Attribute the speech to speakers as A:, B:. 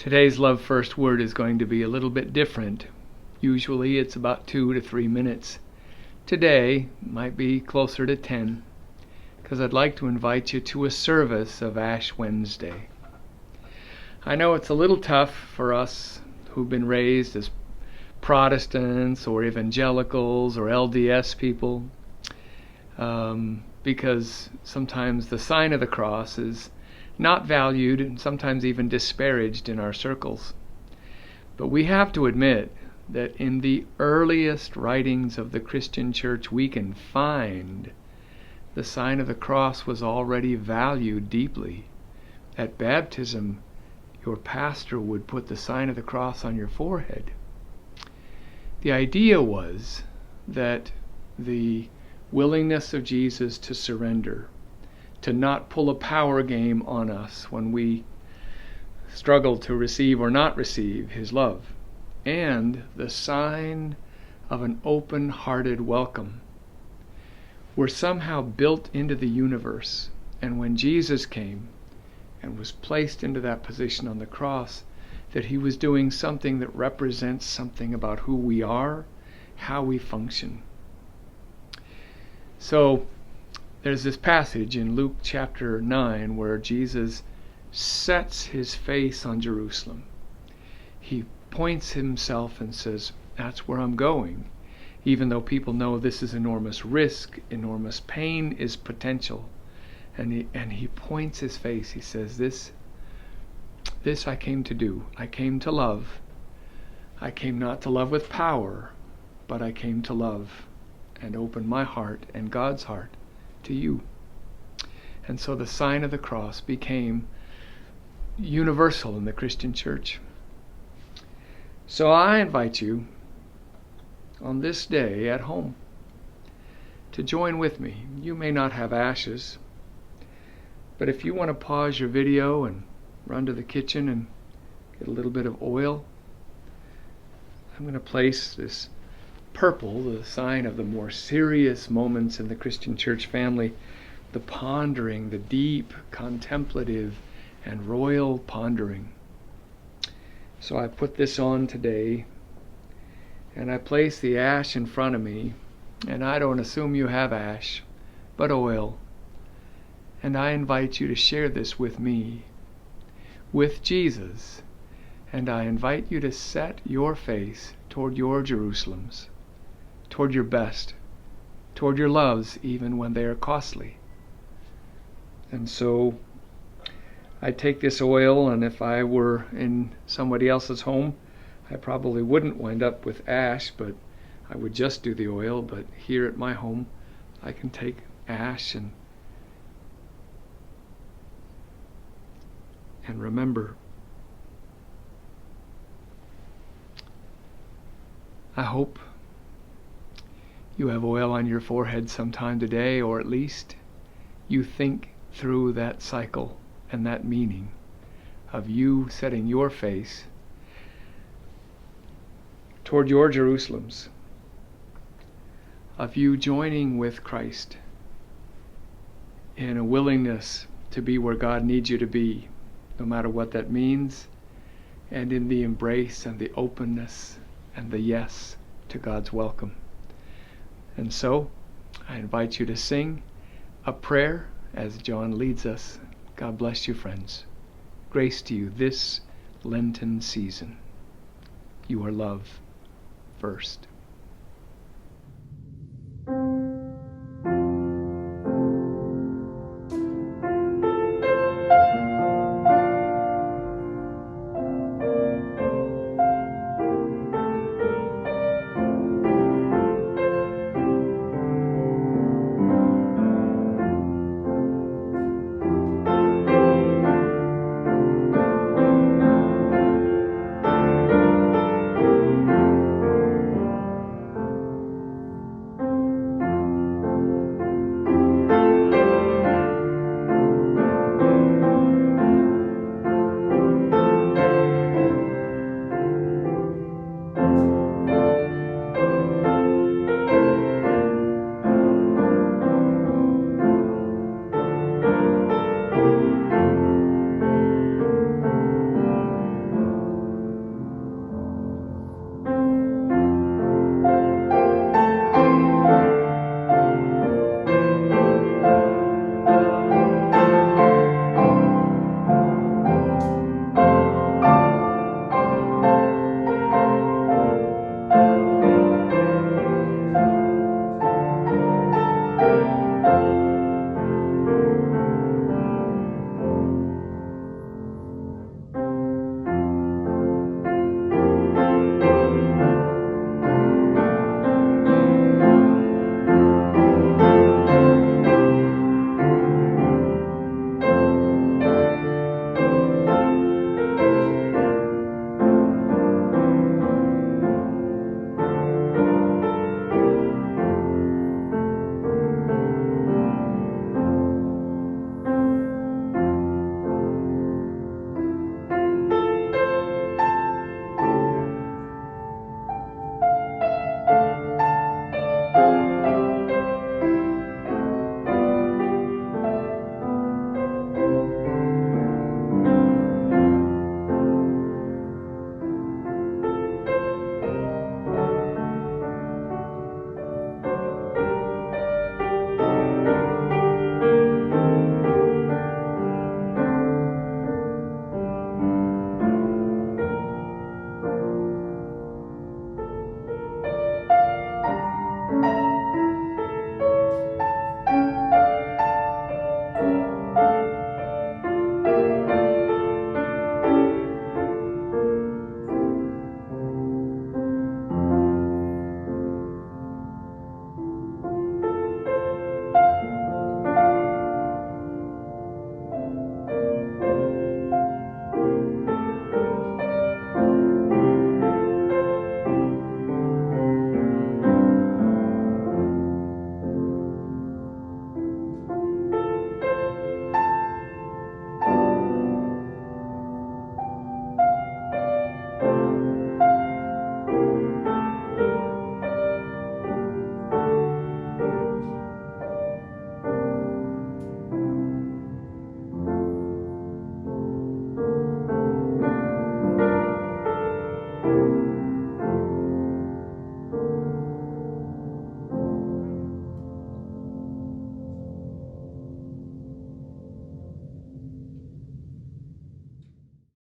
A: Today's Love First word is going to be a little bit different. Usually it's about 2 to 3 minutes. Today might be closer to 10, because I'd like to invite you to a service of Ash Wednesday. I know it's a little tough for us who've been raised as Protestants or evangelicals or LDS people, because sometimes the sign of the cross is not valued and sometimes even disparaged in our circles. But we have to admit that in the earliest writings of the Christian church we can find, the sign of the cross was already valued deeply. At baptism, your pastor would put the sign of the cross on your forehead. The idea was that the willingness of Jesus to surrender, to not pull a power game on us when we struggle to receive or not receive His love, and the sign of an open-hearted welcome were somehow built into the universe. And when Jesus came and was placed into that position on the cross, that He was doing something that represents something about who we are, how we function. So there's this passage in Luke chapter 9 where Jesus sets His face on Jerusalem. He points Himself and says, that's where I'm going. Even though people know this is enormous risk, enormous pain is potential. And he points His face. He says, this I came to do. I came to love. I came not to love with power, but I came to love and open my heart and God's heart to you. And so the sign of the cross became universal in the Christian church. So I invite you on this day at home to join with me. You may not have ashes, but if you want to pause your video and run to the kitchen and get a little bit of oil, I'm going to place this purple, the sign of the more serious moments in the Christian church family, the pondering, the deep, contemplative, and royal pondering. So I put this on today, and I place the ash in front of me, and I don't assume you have ash, but oil. And I invite you to share this with me, with Jesus, and I invite you to set your face toward your Jerusalems, toward your best, toward your loves, even when they are costly. And so I take this oil, and if I were in somebody else's home, I probably wouldn't wind up with ash, but I would just do the oil. But here at my home, I can take ash and remember. I hope you have oil on your forehead sometime today, or at least you think through that cycle and that meaning of you setting your face toward your Jerusalems, of you joining with Christ in a willingness to be where God needs you to be, no matter what that means, and in the embrace and the openness and the yes to God's welcome. And so I invite you to sing a prayer as John leads us. God bless you, friends. Grace to you this Lenten season. You are loved first.